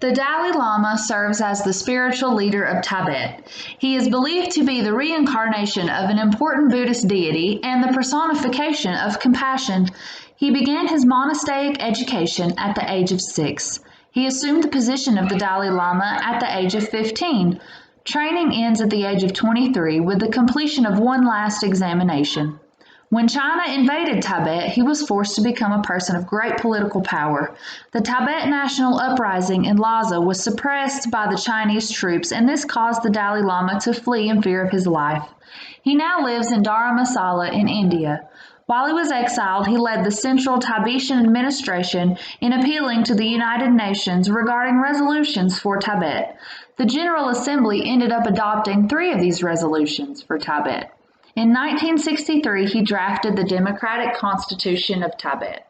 The Dalai Lama serves as the spiritual leader of Tibet. He is believed to be the reincarnation of an important Buddhist deity and the personification of compassion. He began his monastic education at the age of 6. He assumed the position of the Dalai Lama at the age of 15. Training ends at the age of 23 with the completion of one last examination. When China invaded Tibet, he was forced to become a person of great political power. The Tibet National Uprising in Lhasa was suppressed by the Chinese troops, and this caused the Dalai Lama to flee in fear of his life. He now lives in Dharamsala in India. While he was exiled, he led the Central Tibetan Administration in appealing to the United Nations regarding resolutions for Tibet. The General Assembly ended up adopting 3 of these resolutions for Tibet. In 1963, he drafted the Democratic Constitution of Tibet.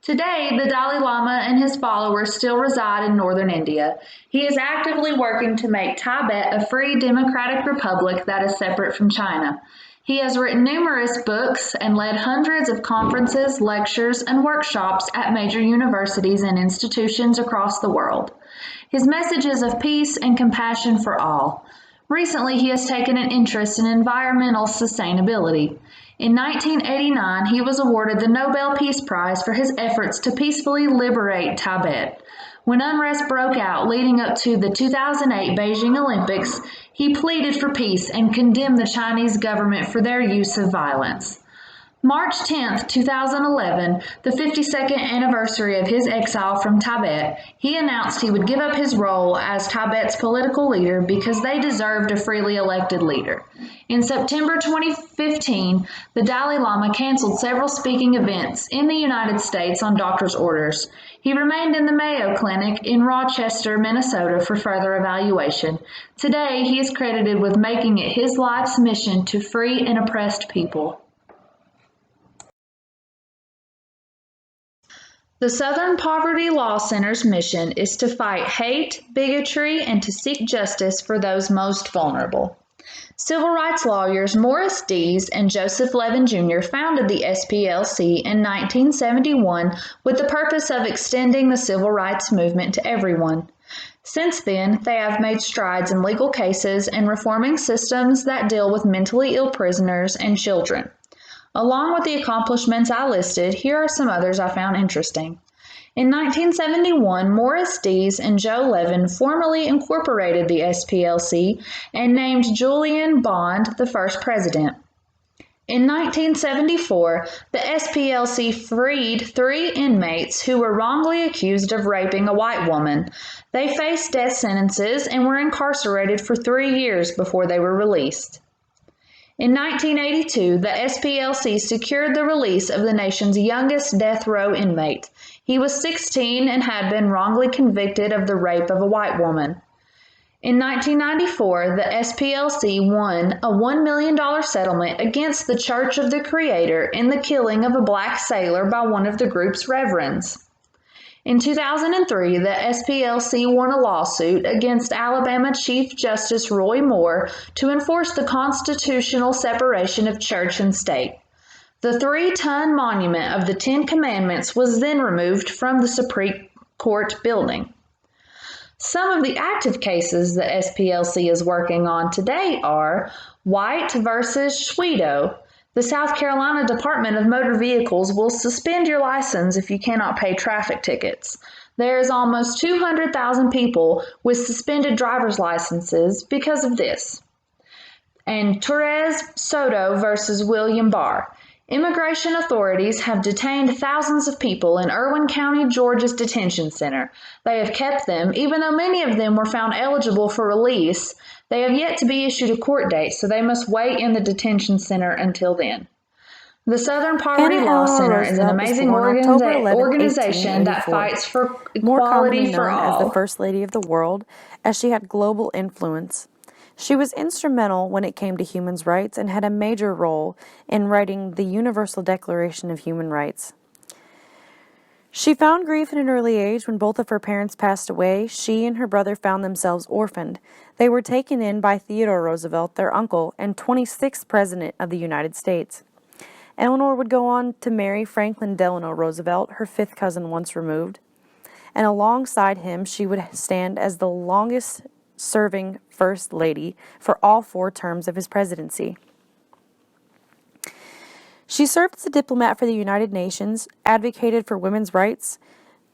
Today, the Dalai Lama and his followers still reside in northern India. He is actively working to make Tibet a free democratic republic that is separate from China. He has written numerous books and led hundreds of conferences, lectures, and workshops at major universities and institutions across the world. His message is of peace and compassion for all. Recently, he has taken an interest in environmental sustainability. In 1989, he was awarded the Nobel Peace Prize for his efforts to peacefully liberate Tibet. When unrest broke out leading up to the 2008 Beijing Olympics, he pleaded for peace and condemned the Chinese government for their use of violence. March 10, 2011, the 52nd anniversary of his exile from Tibet, he announced he would give up his role as Tibet's political leader because they deserved a freely elected leader. In September 2015, the Dalai Lama canceled several speaking events in the United States on doctor's orders. He remained in the Mayo Clinic in Rochester, Minnesota for further evaluation. Today, he is credited with making it his life's mission to free an oppressed people. The Southern Poverty Law Center's mission is to fight hate, bigotry, and to seek justice for those most vulnerable. Civil rights lawyers Morris Dees and Joseph Levin Jr. founded the SPLC in 1971 with the purpose of extending the civil rights movement to everyone. Since then, they have made strides in legal cases and reforming systems that deal with mentally ill prisoners and children. Along with the accomplishments I listed, here are some others I found interesting. In 1971, Morris Dees and Joe Levin formally incorporated the SPLC and named Julian Bond the first president. In 1974, the SPLC freed 3 inmates who were wrongly accused of raping a white woman. They faced death sentences and were incarcerated for 3 years before they were released. In 1982, the SPLC secured the release of the nation's youngest death row inmate. He was 16 and had been wrongly convicted of the rape of a white woman. In 1994, the SPLC won a $1 million settlement against the Church of the Creator in the killing of a black sailor by one of the group's reverends. In 2003, the SPLC won a lawsuit against Alabama Chief Justice Roy Moore to enforce the constitutional separation of church and state. The 3-ton monument of the 10 Commandments was then removed from the Supreme Court building. Some of the active cases the SPLC is working on today are White versus Schwedo. The South Carolina Department of Motor Vehicles will suspend your license if you cannot pay traffic tickets. There is almost 200,000 people with suspended driver's licenses because of this. And Torres Soto versus William Barr. Immigration authorities have detained thousands of people in Irwin County, Georgia's detention center. They have kept them, even though many of them were found eligible for release. They have yet to be issued a court date, so they must wait in the detention center until then. The Southern Poverty Law Center is an amazing organization that fights for equality for all. As the First Lady of the world, as she had global influence. She was instrumental when it came to human rights and had a major role in writing the Universal Declaration of Human Rights. She found grief at an early age. When both of her parents passed away, she and her brother found themselves orphaned. They were taken in by Theodore Roosevelt, their uncle, and 26th President of the United States. Eleanor would go on to marry Franklin Delano Roosevelt, her 5th cousin once removed. and alongside him she would stand as the longest-serving First Lady for all 4 terms of his presidency. She served as a diplomat for the United Nations, advocated for women's rights,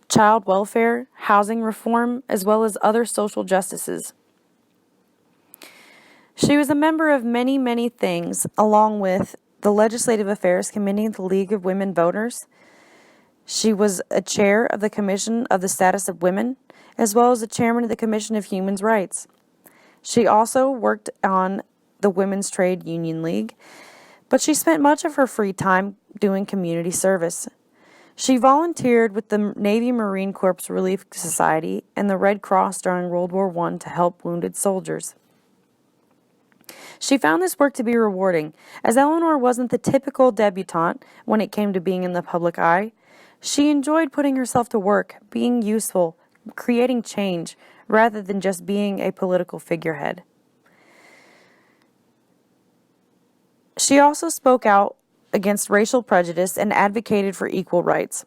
child welfare, housing reform, as well as other social justices. She was a member of many, many things, along with the Legislative Affairs Committee of the League of Women Voters. She was a chair of the Commission of the Status of Women, as well as the chairman of the Commission of Human Rights. She also worked on the Women's Trade Union League, but she spent much of her free time doing community service. She volunteered with the Navy Marine Corps Relief Society and the Red Cross during World War I to help wounded soldiers. She found this work to be rewarding, as Eleanor wasn't the typical debutante when it came to being in the public eye. She enjoyed putting herself to work, being useful, creating change, rather than just being a political figurehead. She also spoke out against racial prejudice and advocated for equal rights.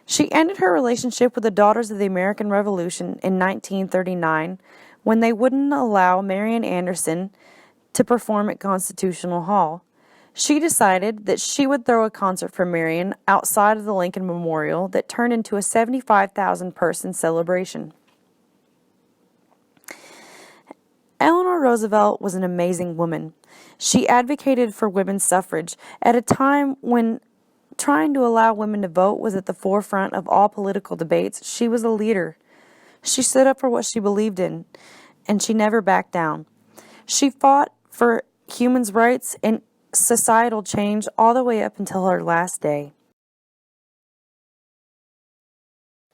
She ended her relationship with the Daughters of the American Revolution in 1939 when they wouldn't allow Marian Anderson to perform at Constitutional Hall. She decided that she would throw a concert for Marian outside of the Lincoln Memorial that turned into a 75,000-person celebration. Eleanor Roosevelt was an amazing woman. She advocated for women's suffrage at a time when trying to allow women to vote was at the forefront of all political debates. She was a leader. She stood up for what she believed in, and she never backed down. She fought for human rights and societal change all the way up until her last day.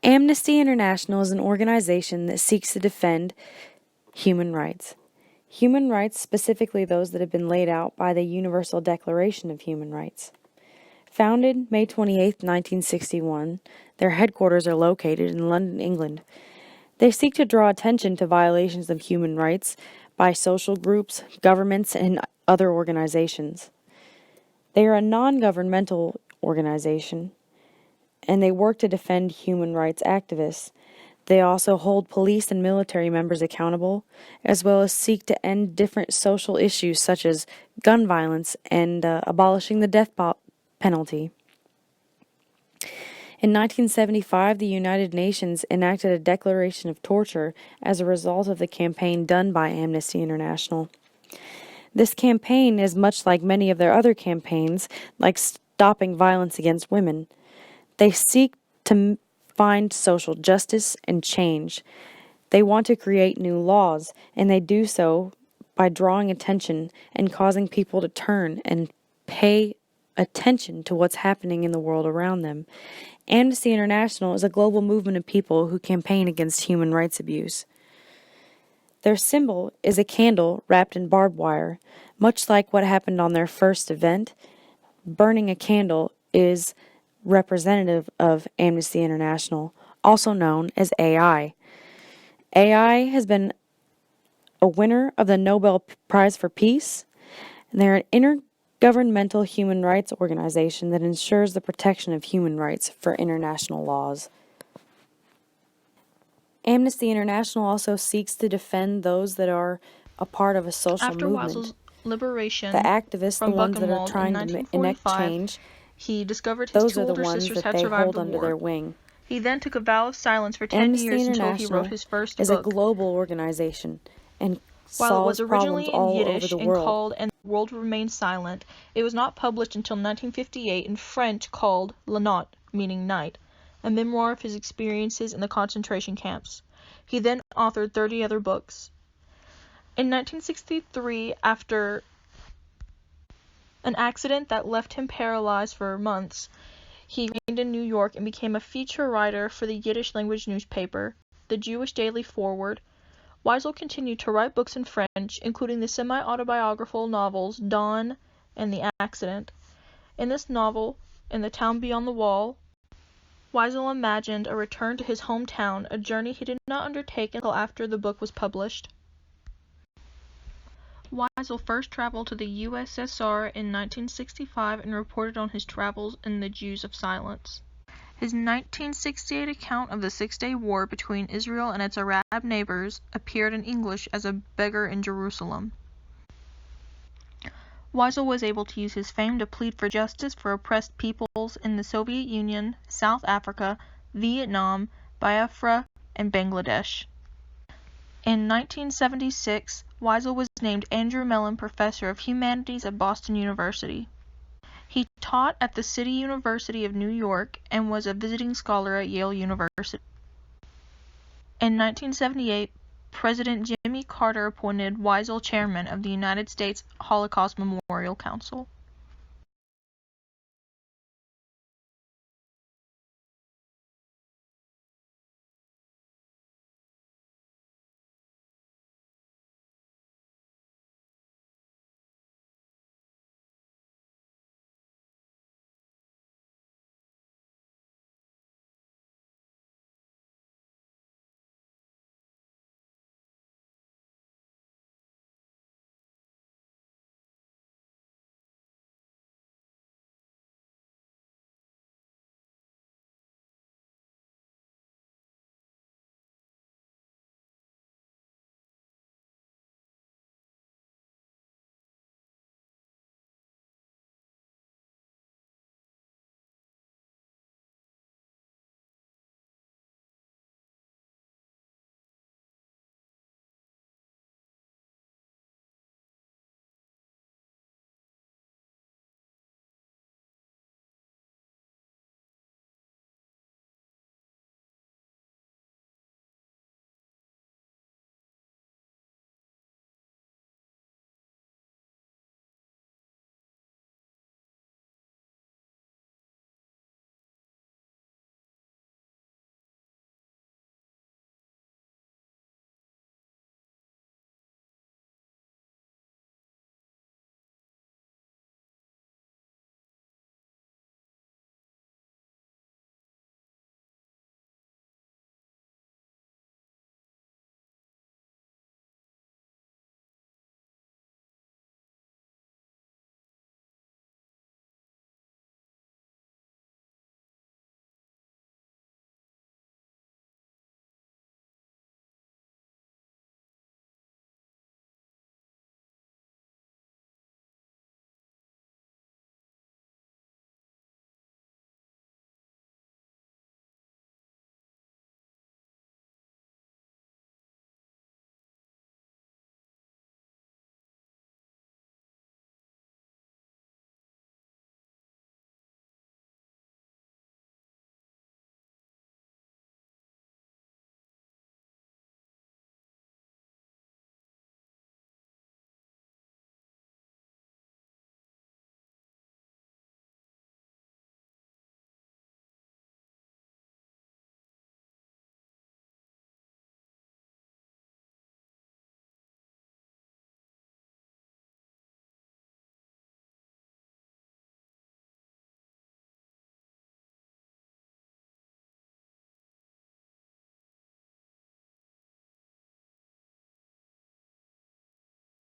Amnesty International is an organization that seeks to defend human rights. Human rights, specifically those that have been laid out by the Universal Declaration of Human Rights. Founded May 28, 1961, their headquarters are located in London, England. They seek to draw attention to violations of human rights by social groups, governments, and other organizations. They are a non-governmental organization, and they work to defend human rights activists. They also hold police and military members accountable, as well as seek to end different social issues such as gun violence and abolishing the death penalty. In 1975, the United Nations enacted a declaration of torture as a result of the campaign done by Amnesty International. This campaign is much like many of their other campaigns, like stopping violence against women. They seek to find social justice and change. They want to create new laws, and they do so by drawing attention and causing people to turn and pay attention to what's happening in the world around them. Amnesty International is a global movement of people who campaign against human rights abuse. Their symbol is a candle wrapped in barbed wire. Much like what happened on their first event, burning a candle is representative of Amnesty International, also known as AI. AI has been a winner of the Nobel Prize for Peace, and they're an intergovernmental human rights organization that ensures the protection of human rights for international laws. Amnesty International also seeks to defend those that are a part of a social After movement. Weisel's liberation The activists, the from ones that are Buchenwald trying in to enact 1945, change, he discovered his those two are the older ones sisters that had they survived hold the under war. their wing. He then took a vow of silence for 10 Amnesty years until he International wrote his first is book. a global organization and While it was solves problems originally in all over Yiddish the and world. called And the World Remains Silent, it was not published until 1958 in French called La Notte, meaning night, a memoir of his experiences in the concentration camps. He then authored 30 other books. In 1963, after an accident that left him paralyzed for months, he remained in New York and became a feature writer for the Yiddish-language newspaper, the Jewish Daily Forward. Weisel continued to write books in French, including the semi-autobiographical novels Dawn and The Accident. In this novel, In the Town Beyond the Wall, Weisel imagined a return to his hometown, a journey he did not undertake until after the book was published. Weisel first traveled to the USSR in 1965 and reported on his travels in The Jews of Silence. His 1968 account of the Six-Day War between Israel and its Arab neighbors appeared in English as A Beggar in Jerusalem. Weisel was able to use his fame to plead for justice for oppressed peoples in the Soviet Union, South Africa, Vietnam, Biafra, and Bangladesh. In 1976, Weisel was named Andrew Mellon Professor of Humanities at Boston University. He taught at the City University of New York and was a visiting scholar at Yale University. In 1978, President Jimmy Carter appointed Weisel chairman of the United States Holocaust Memorial Council.